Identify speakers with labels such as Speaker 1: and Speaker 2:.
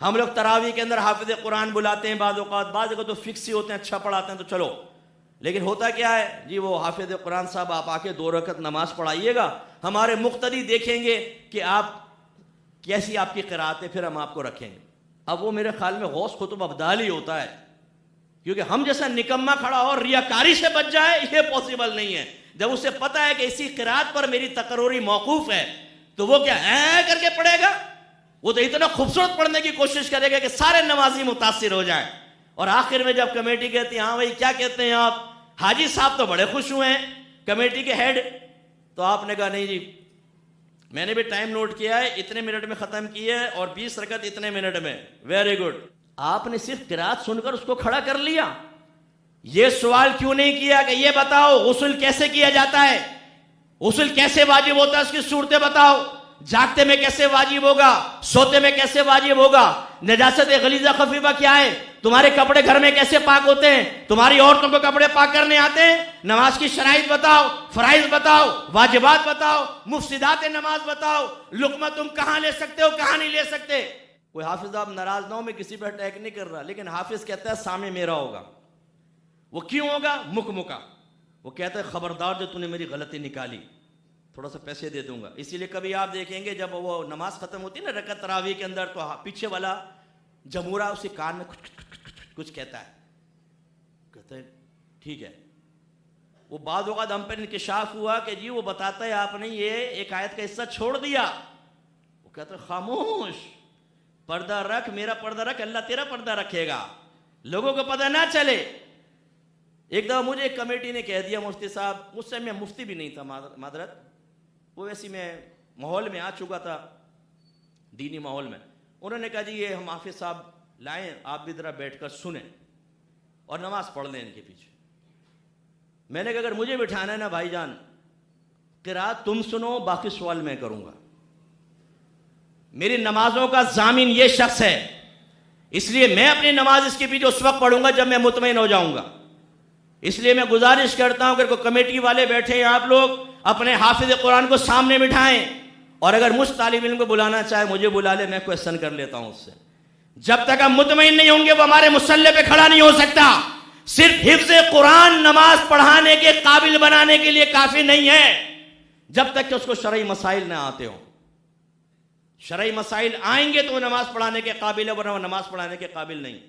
Speaker 1: हम लोग तरावी के अंदर हाफिज कुरान बुलाते हैं, बाज़ औक़ात तो फिक्स ही होते हैं, अच्छा पढ़ाते हैं तो चलो। लेकिन होता क्या है जी, वो हाफिज कुरान साहब आप आके 2 रकत नमाज पढ़ाइएगा, हमारे मुक्तदी देखेंगे कि आप कैसी आपकी क़िराअत है, फिर हम आपको रखेंगे। अब वो मेरे ख्याल में गौस खुतब अब्दाल ही होता है, क्योंकि हम जैसा निकम्मा खड़ा और रियाकारी से बच जाए ये पॉसिबल नहीं है। जब उसे पता है कि इसी क़िराअत पर मेरी तकर्रुरी मौकूफ है तो वो क्या ऐ करके पढ़ेगा, वो तो इतना खूबसूरत पढ़ने की कोशिश करेगा कि सारे नमाजी मुतासिर हो जाए। और आखिर में जब कमेटी कहती है हाँ भाई क्या कहते हैं आप, हाजी साहब तो बड़े खुश हुए हैं कमेटी के हेड, तो आपने कहा नहीं जी मैंने भी टाइम नोट किया है, इतने मिनट में खत्म किया है और 20 रकत इतने मिनट में, वेरी गुड। आपने सिर्फ क़िराअत सुनकर उसको खड़ा कर लिया, ये सवाल क्यों नहीं किया कि ये बताओ गुस्ल कैसे किया जाता है, गुस्ल कैसे वाजिब होता है, उसकी सूरतें बताओ, जागते में कैसे वाजिब होगा, सोते में कैसे वाजिब होगा, नजासत गलीजा खफीफा क्या है, तुम्हारे कपड़े घर में कैसे पाक होते हैं, तुम्हारी औरतों को कपड़े पाक करने आते हैं, नमाज की शराइत बताओ, फराइज बताओ, वाजिबात बताओ, मुफ्सिदात नमाज बताओ, लुकमा तुम कहां ले सकते हो कहां नहीं ले सकते। कोई हाफिज आप नाराज ना हो, मैं किसी पर अटैक नहीं कर रहा, लेकिन हाफिज कहता है सामने मेरा होगा। वो क्यों होगा, मुकमुका, वो कहता है खबरदार जो तूने मेरी गलती निकाली थोड़ा सा पैसे दे दूंगा। इसीलिए कभी आप देखेंगे जब वो नमाज खत्म होती है ना रकत तरावी के अंदर, तो पीछे वाला जमूरा उसे कान में कुछ कहता है, कहते हैं ठीक है। वो बाद वक़्त हम पर इंकिशाफ हुआ कि जी वो बताता है आपने ये एक आयत का हिस्सा छोड़ दिया। वो कहता है खामोश, पर्दा रख, मेरा पर्दा रख, अल्लाह तेरा पर्दा रखेगा, लोगों को पता ना चले। एक दफ़ा मुझे एक कमेटी ने कह दिया, मुफ्ती साहब, उस समय मैं मुफ्ती भी नहीं था मादरत, वो वैसे मैं माहौल में आ चुका था, दीनी माहौल में। उन्होंने कहा जी ये हम हाफिज साहब लाएं, आप भी ज़रा बैठ कर सुने और नमाज पढ़ लें इनके पीछे। मैंने कहा अगर मुझे बिठाना है ना भाईजान, क़िराअत तुम सुनो, बाकी सवाल मैं करूँगा। मेरी नमाजों का जामिन ये शख्स है, इसलिए मैं अपनी नमाज इसके पीछे उस वक्त पढ़ूंगा जब मैं मुतमईन हो जाऊंगा। इसलिए मैं गुजारिश करता हूं कि कमेटी वाले बैठे हैं, आप लोग अपने हाफिज कुरान को सामने बिठाएं, और अगर मुझ तालिब इल्म को बुलाना चाहे मुझे बुला ले, मैं क्वेश्चन कर लेता हूं उससे। जब तक हम मुतमईन नहीं होंगे वो हमारे मुसल्ले पे खड़ा नहीं हो सकता। सिर्फ हिफ्ज़ कुरान नमाज पढ़ाने के काबिल बनाने के लिए काफी नहीं है, जब तक कि उसको शरई मसाइल ना आते हो। शरई मसाइल आएंगे तो वो नमाज पढ़ाने के काबिल है, वरना वो नमाज पढ़ाने के काबिल नहीं।